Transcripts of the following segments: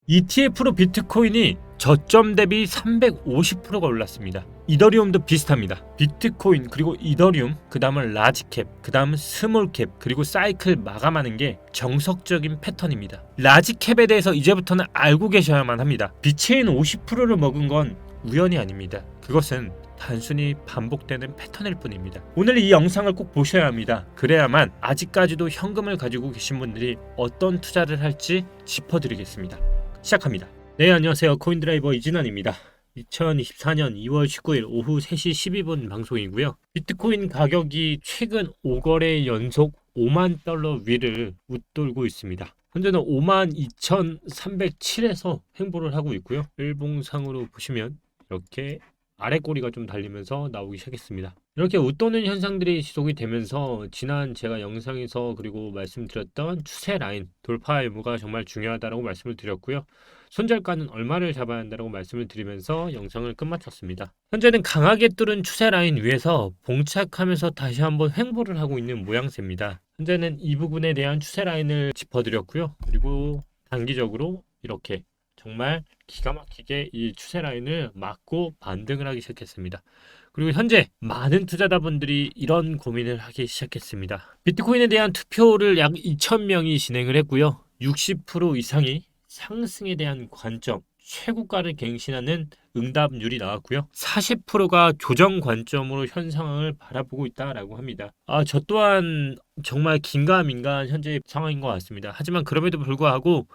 ETF로 비트코인이 저점 대비 350%가 올랐습니다. 이더리움도 비슷합니다. 비트코인 그리고 이더리움, 그 다음은 라지캡, 그 다음은 스몰캡, 그리고 사이클 마감하는 게 정석적인 패턴입니다. 라지캡에 대해서 이제부터는 알고 계셔야만 합니다. 비체인 50%를 먹은 건 우연이 아닙니다. 그것은 단순히 반복되는 패턴일 뿐입니다. 오늘 이 영상을 꼭 보셔야 합니다. 그래야만 아직까지도 현금을 가지고 계신 분들이 어떤 투자를 할지 짚어드리겠습니다. 시작합니다. 네, 안녕하세요. 코인드라이버 이진환입니다. 2024년 2월 19일 오후 3시 12분 방송이고요. 비트코인 가격이 최근 5거래 연속 5만 달러 위를 웃돌고 있습니다. 현재는 52,307에서 횡보를 하고 있고요. 일봉상으로 보시면 이렇게 아래 꼬리가 좀 달리면서 나오기 시작했습니다. 이렇게 웃도는 현상들이 지속이 되면서 지난 제가 영상에서 그리고 말씀드렸던 추세 라인 돌파 의무가 정말 중요하다고 말씀을 드렸고요. 손절가는 얼마를 잡아야 한다고 말씀을 드리면서 영상을 끝마쳤습니다. 현재는 강하게 뚫은 추세 라인 위에서 봉착하면서 다시 한번 횡보를 하고 있는 모양새입니다. 현재는 이 부분에 대한 추세 라인을 짚어드렸고요. 그리고 단기적으로 이렇게 정말 기가 막히게 이 추세 라인을 막고 반등을 하기 시작했습니다. 그리고 현재 많은 투자자분들이 이런 고민을 하기 시작했습니다. 비트코인에 대한 투표를 약 2,000명이 진행을 했고요. 60% 이상이 상승에 대한 관점, 최고가를 갱신하는 응답률이 나왔고요. 40%가 조정 관점으로 현 상황을 바라보고 있다라고 합니다. 저 또한 정말 긴가민가한 현재 상황인 것 같습니다. 하지만 그럼에도 불구하고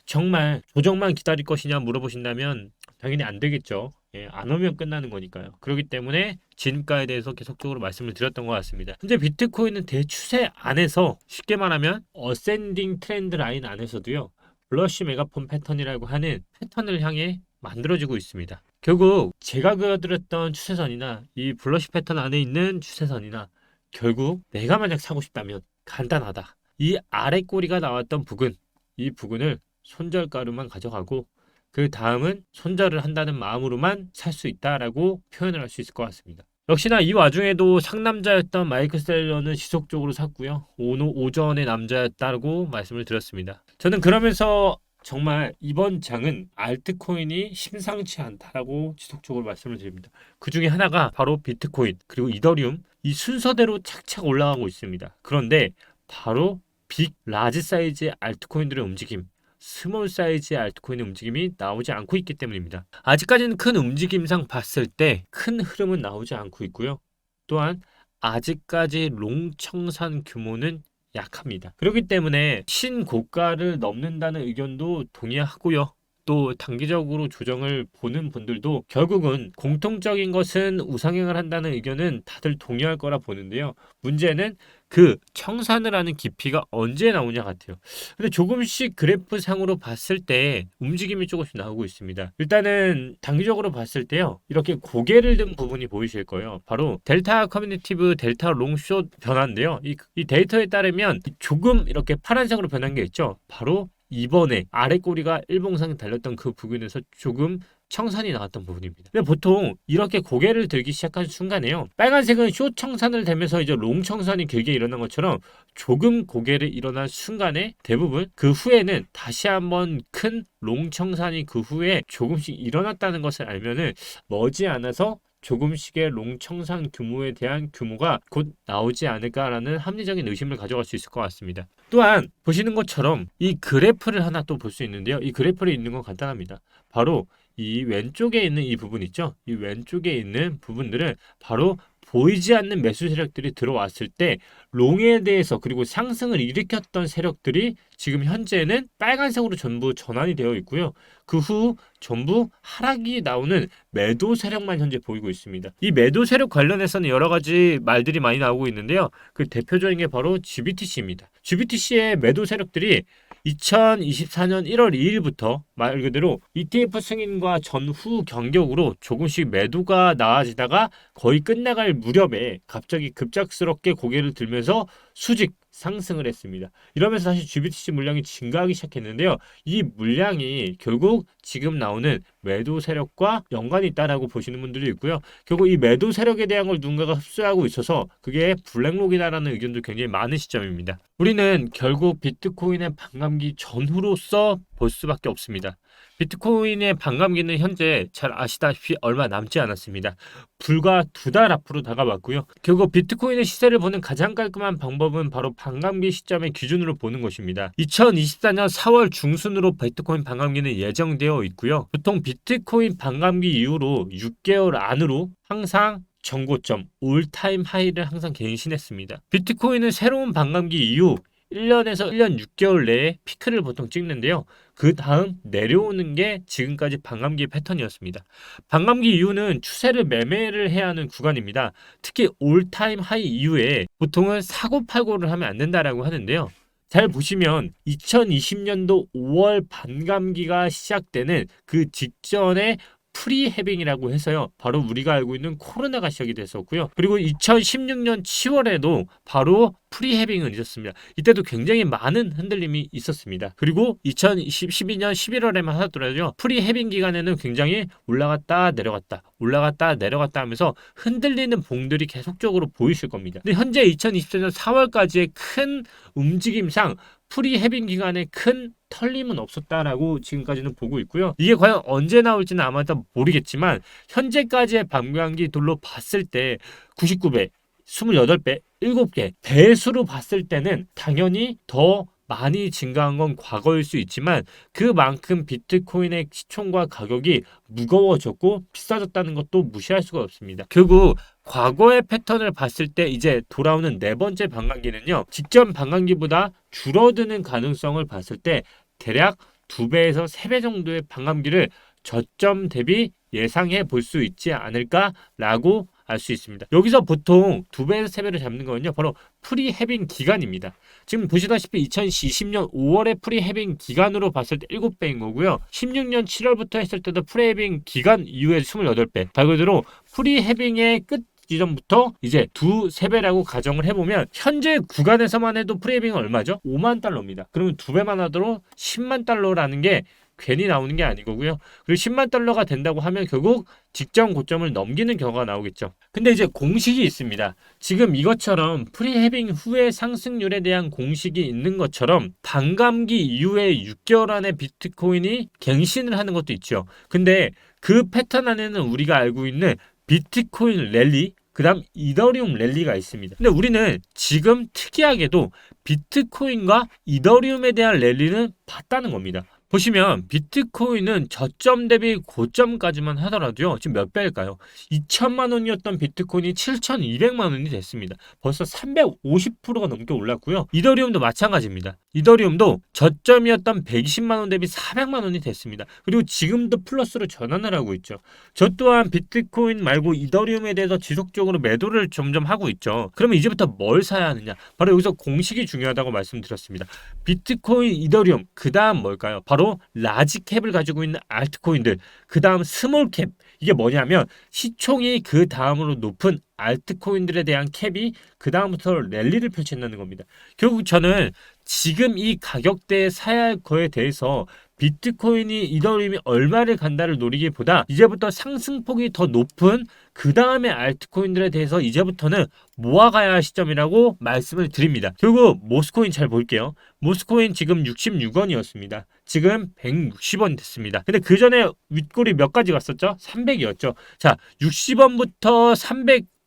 정말 조정만 기다릴 것이냐 물어보신다면 당연히 안 되겠죠. 안 오면 끝나는 거니까요. 그렇기 때문에 진가에 대해서 계속적으로 말씀을 드렸던 것 같습니다. 현재 비트코인은 대추세 안에서 쉽게 말하면 어센딩 트렌드 라인 안에서도요. 블러쉬 메가폰 패턴이라고 하는 패턴을 향해 만들어지고 있습니다. 결국 제가 그려드렸던 추세선이나 이 블러쉬 패턴 안에 있는 추세선이나 결국 내가 만약 사고 싶다면 간단하다. 이 아래 꼬리가 나왔던 부근, 이 부근을 손절가로만 가져가고 그 다음은 손절을 한다는 마음으로만 살 수 있다라고 표현을 할 수 있을 것 같습니다. 역시나 이 와중에도 상남자였던 마이클 셀러는 지속적으로 샀고요. 오전의 남자였다고 말씀을 드렸습니다. 저는 그러면서 정말 이번 장은 알트코인이 심상치 않다라고 지속적으로 말씀을 드립니다. 그 중에 하나가 바로 비트코인 그리고 이더리움 이 순서대로 착착 올라가고 있습니다. 그런데 바로 빅 라지 사이즈의 알트코인들의 움직임 스몰 사이즈의 알트코인의 움직임이 나오지 않고 있기 때문입니다. 아직까지는 큰 움직임상 봤을 때 큰 흐름은 나오지 않고 있고요. 또한 아직까지 롱청산 규모는 약합니다. 그렇기 때문에 신고가를 넘는다는 의견도 동의하고요. 또 단기적으로 조정을 보는 분들도 결국은 공통적인 것은 우상향을 한다는 의견은 다들 동의할 거라 보는데요. 문제는 그 청산을 하는 깊이가 언제 나오냐 같아요. 근데 조금씩 그래프 상으로 봤을 때 움직임이 조금씩 나오고 있습니다. 일단은 단기적으로 봤을 때요. 이렇게 고개를 든 부분이 보이실 거예요. 바로 델타 커뮤니티브 델타 롱숏 변화인데요. 이 데이터에 따르면 조금 이렇게 파란색으로 변한 게 있죠. 바로 이번에 아래 꼬리가 일봉상에 달렸던 그 부분에서 조금 청산이 나왔던 부분입니다. 근데 보통 이렇게 고개를 들기 시작한 순간에요. 빨간색은 숏 청산을 되면서 이제 롱 청산이 길게 일어난 것처럼 조금 고개를 일어난 순간에 대부분 그 후에는 다시 한번 큰 롱 청산이 그 후에 조금씩 일어났다는 것을 알면은 머지않아서 조금씩의 롱청산 규모에 대한 규모가 곧 나오지 않을까라는 합리적인 의심을 가져갈 수 있을 것 같습니다. 또한 보시는 것처럼 이 그래프를 하나 또 볼 수 있는데요. 이 그래프를 있는 건 간단합니다. 바로 이 왼쪽에 있는 이 부분 있죠. 이 왼쪽에 있는 부분들은 바로 보이지 않는 매수 세력들이 들어왔을 때 롱에 대해서 그리고 상승을 일으켰던 세력들이 지금 현재는 빨간색으로 전부 전환이 되어 있고요. 그 후 전부 하락이 나오는 매도 세력만 현재 보이고 있습니다. 이 매도 세력 관련해서는 여러 가지 말들이 많이 나오고 있는데요. 그 대표적인 게 바로 GBTC입니다. GBTC의 매도 세력들이 2024년 1월 2일부터 말 그대로 ETF 승인과 전후 경격으로 조금씩 매도가 나아지다가 거의 끝나갈 무렵에 갑자기 급작스럽게 고개를 들면서 수직 상승을 했습니다. 이러면서 다시 GBTC 물량이 증가하기 시작했는데요. 이 물량이 결국 지금 나오는 매도 세력과 연관이 있다라고 보시는 분들이 있고요. 결국 이 매도 세력에 대한 걸 누군가가 흡수하고 있어서 그게 블랙록이다라는 의견도 굉장히 많은 시점입니다. 우리는 결국 비트코인의 반감기 전후로서 볼 수밖에 없습니다. 비트코인의 반감기는 현재 잘 아시다시피 얼마 남지 않았습니다. 불과 2달 앞으로 다가왔고요. 결국 비트코인의 시세를 보는 가장 깔끔한 방법은 바로 반감기 시점의 기준으로 보는 것입니다. 2024년 4월 중순으로 비트코인 반감기는 예정되어 있고요. 보통 비트코인 반감기 이후로 6개월 안으로 항상 정고점, 올타임 하이를 항상 갱신했습니다. 비트코인은 새로운 반감기 이후 1년에서 1년 6개월 내에 피크를 보통 찍는데요. 그 다음 내려오는 게 지금까지 반감기 패턴이었습니다. 반감기 이후는 추세를 매매를 해야 하는 구간입니다. 특히 올타임 하이 이후에 보통은 사고팔고를 하면 안 된다라고 하는데요. 잘 보시면 2020년도 5월 반감기가 시작되는 그 직전에 프리해빙이라고 해서요. 바로 우리가 알고 있는 코로나가 시작이 됐었고요. 그리고 2016년 7월에도 바로 프리해빙은 있었습니다. 이때도 굉장히 많은 흔들림이 있었습니다. 그리고 2012년 11월에만 하더라도 프리해빙 기간에는 굉장히 올라갔다 내려갔다 올라갔다 내려갔다 하면서 흔들리는 봉들이 계속적으로 보이실 겁니다. 근데 현재 2024년 4월까지의 큰 움직임상 프리해빙 기간에 큰 털림은 없었다라고 지금까지는 보고 있고요. 이게 과연 언제 나올지는 아마도 모르겠지만 현재까지의 반감기 돌로 봤을 때 99배, 28배, 7개 배수로 봤을 때는 당연히 더 많이 증가한 건 과거일 수 있지만 그만큼 비트코인의 시총과 가격이 무거워졌고 비싸졌다는 것도 무시할 수가 없습니다. 결국 과거의 패턴을 봤을 때 이제 돌아오는 네 번째 반감기는요. 직전 반감기보다 줄어드는 가능성을 봤을 때 대략 2배에서 3배 정도의 반감기를 저점 대비 예상해 볼 수 있지 않을까라고 알 수 있습니다. 여기서 보통 2배에서 3배를 잡는 거는요. 바로 프리해빙 기간입니다. 지금 보시다시피 2020년 5월에 프리해빙 기간으로 봤을 때 7배인 거고요. 16년 7월부터 했을 때도 프리해빙 기간 이후에 28배. 말 그대로 프리해빙의 끝 지점부터 이제 2~3배라고 가정을 해보면 현재 구간에서만 해도 프리해빙은 얼마죠? 5만 달러입니다. 그러면 2배만 하도록 10만 달러라는 게 괜히 나오는 게 아니고요. 그리고 10만 달러가 된다고 하면 결국 직전 고점을 넘기는 결과가 나오겠죠. 근데 이제 공식이 있습니다. 지금 이것처럼 프리해빙 후의 상승률에 대한 공식이 있는 것처럼 반감기 이후에 6개월 안에 비트코인이 갱신을 하는 것도 있죠. 근데 그 패턴 안에는 우리가 알고 있는 비트코인 랠리, 그 다음 이더리움 랠리가 있습니다. 근데 우리는 지금 특이하게도 비트코인과 이더리움에 대한 랠리는 봤다는 겁니다. 보시면 비트코인은 저점 대비 고점까지만 하더라도요. 지금 몇 배일까요? 2천만 원이었던 비트코인이 7,200만 원이 됐습니다. 벌써 350%가 넘게 올랐고요. 이더리움도 마찬가지입니다. 이더리움도 저점이었던 120만 원 대비 400만 원이 됐습니다. 그리고 지금도 플러스로 전환을 하고 있죠. 저 또한 비트코인 말고 이더리움에 대해서 지속적으로 매도를 점점 하고 있죠. 그러면 이제부터 뭘 사야 하느냐? 바로 여기서 공식이 중요하다고 말씀드렸습니다. 비트코인, 이더리움, 그 다음 뭘까요? 바로 라지캡을 가지고 있는 알트코인들, 그 다음 스몰캡. 이게 뭐냐면 시총이 그 다음으로 높은 알트코인들에 대한 캡이 그 다음부터 랠리를 펼친다는 겁니다. 결국 저는 지금 이 가격대에 사야 할 거에 대해서 비트코인이 이더리움이 얼마를 간다를 노리기보다 이제부터 상승폭이 더 높은 그 다음에 알트코인들에 대해서 이제부터는 모아가야 할 시점이라고 말씀을 드립니다. 결국 모스코인 잘 볼게요. 모스코인 지금 66원이었습니다. 지금 160원 됐습니다. 근데 그 전에 윗골이 몇 가지 갔었죠? 300이었죠. 자, 60원부터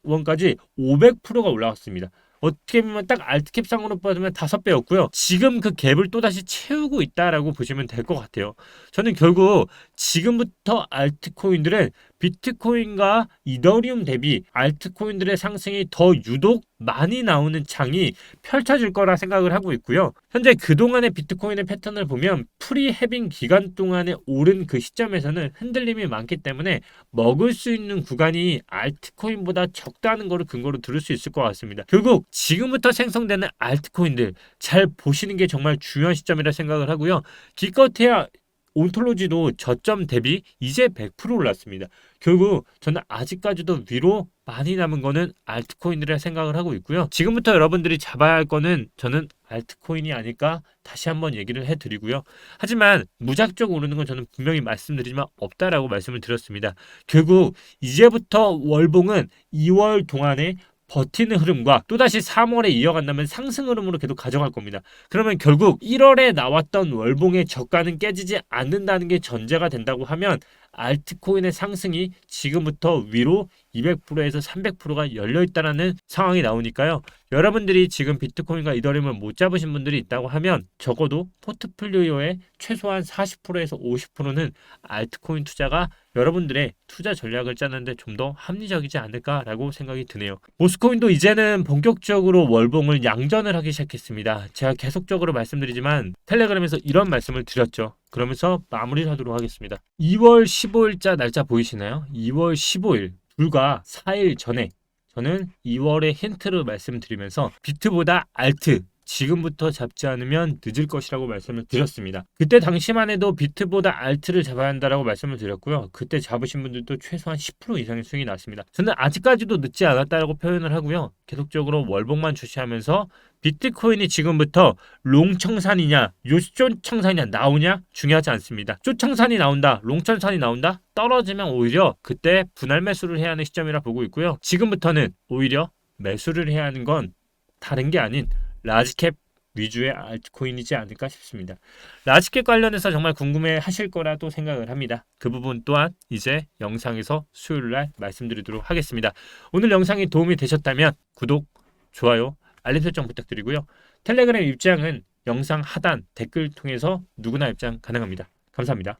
300원까지 500%가 올라왔습니다. 어떻게 보면 딱 알트캡상으로 빠지면 5배였고요. 지금 그 갭을 또다시 채우고 있다라고 보시면 될 것 같아요. 저는 결국 지금부터 알트코인들은 비트코인과 이더리움 대비 알트코인들의 상승이 더 유독 많이 나오는 장이 펼쳐질 거라 생각을 하고 있고요. 현재 그동안의 비트코인의 패턴을 보면 프리해빙 기간 동안에 오른 그 시점에서는 흔들림이 많기 때문에 먹을 수 있는 구간이 알트코인보다 적다는 것을 근거로 들을 수 있을 것 같습니다. 결국 지금부터 생성되는 알트코인들 잘 보시는 게 정말 중요한 시점이라 생각을 하고요. 기껏해야 온톨로지도 저점 대비 이제 100% 올랐습니다. 결국 저는 아직까지도 위로 많이 남은 거는 알트코인이라 생각을 하고 있고요. 지금부터 여러분들이 잡아야 할 거는 저는 알트코인이 아닐까 다시 한번 얘기를 해드리고요. 하지만 무작정 오르는 건 저는 분명히 말씀드리지만 없다라고 말씀을 드렸습니다. 결국 이제부터 월봉은 2월 동안에 버티는 흐름과 또다시 3월에 이어간다면 상승 흐름으로 계속 가져갈 겁니다. 그러면 결국 1월에 나왔던 월봉의 저가는 깨지지 않는다는 게 전제가 된다고 하면 알트코인의 상승이 지금부터 위로 200%에서 300%가 열려있다는 상황이 나오니까요. 여러분들이 지금 비트코인과 이더리움을 못 잡으신 분들이 있다고 하면 적어도 포트폴리오의 최소한 40%에서 50%는 알트코인 투자가 여러분들의 투자 전략을 짜는데 좀 더 합리적이지 않을까라고 생각이 드네요. 모스코인도 이제는 본격적으로 월봉을 양전을 하기 시작했습니다. 제가 계속적으로 말씀드리지만 텔레그램에서 이런 말씀을 드렸죠. 그러면서 마무리를 하도록 하겠습니다. 2월 15일자 날짜 보이시나요? 2월 15일 불과 4일 전에 저는 2월의 힌트를 말씀드리면서 비트보다 알트 지금부터 잡지 않으면 늦을 것이라고 말씀을 드렸습니다. 그때 당시만 해도 비트보다 알트를 잡아야 한다라고 말씀을 드렸고요. 그때 잡으신 분들도 최소한 10% 이상의 수익이 났습니다. 저는 아직까지도 늦지 않았다라고 표현을 하고요. 계속적으로 월봉만 주시하면서 비트코인이 지금부터 롱청산이냐 요쇼청산이냐 나오냐 중요하지 않습니다. 쇼청산이 나온다, 롱청산이 나온다, 떨어지면 오히려 그때 분할 매수를 해야 하는 시점이라 보고 있고요. 지금부터는 오히려 매수를 해야 하는 건 다른 게 아닌 라지캡 위주의 알트코인이지 않을까 싶습니다. 라지캡 관련해서 정말 궁금해 하실 거라도 생각을 합니다. 그 부분 또한 이제 영상에서 수요일날 말씀드리도록 하겠습니다. 오늘 영상이 도움이 되셨다면 구독, 좋아요, 알림 설정 부탁드리고요. 텔레그램 입장은 영상 하단 댓글 통해서 누구나 입장 가능합니다. 감사합니다.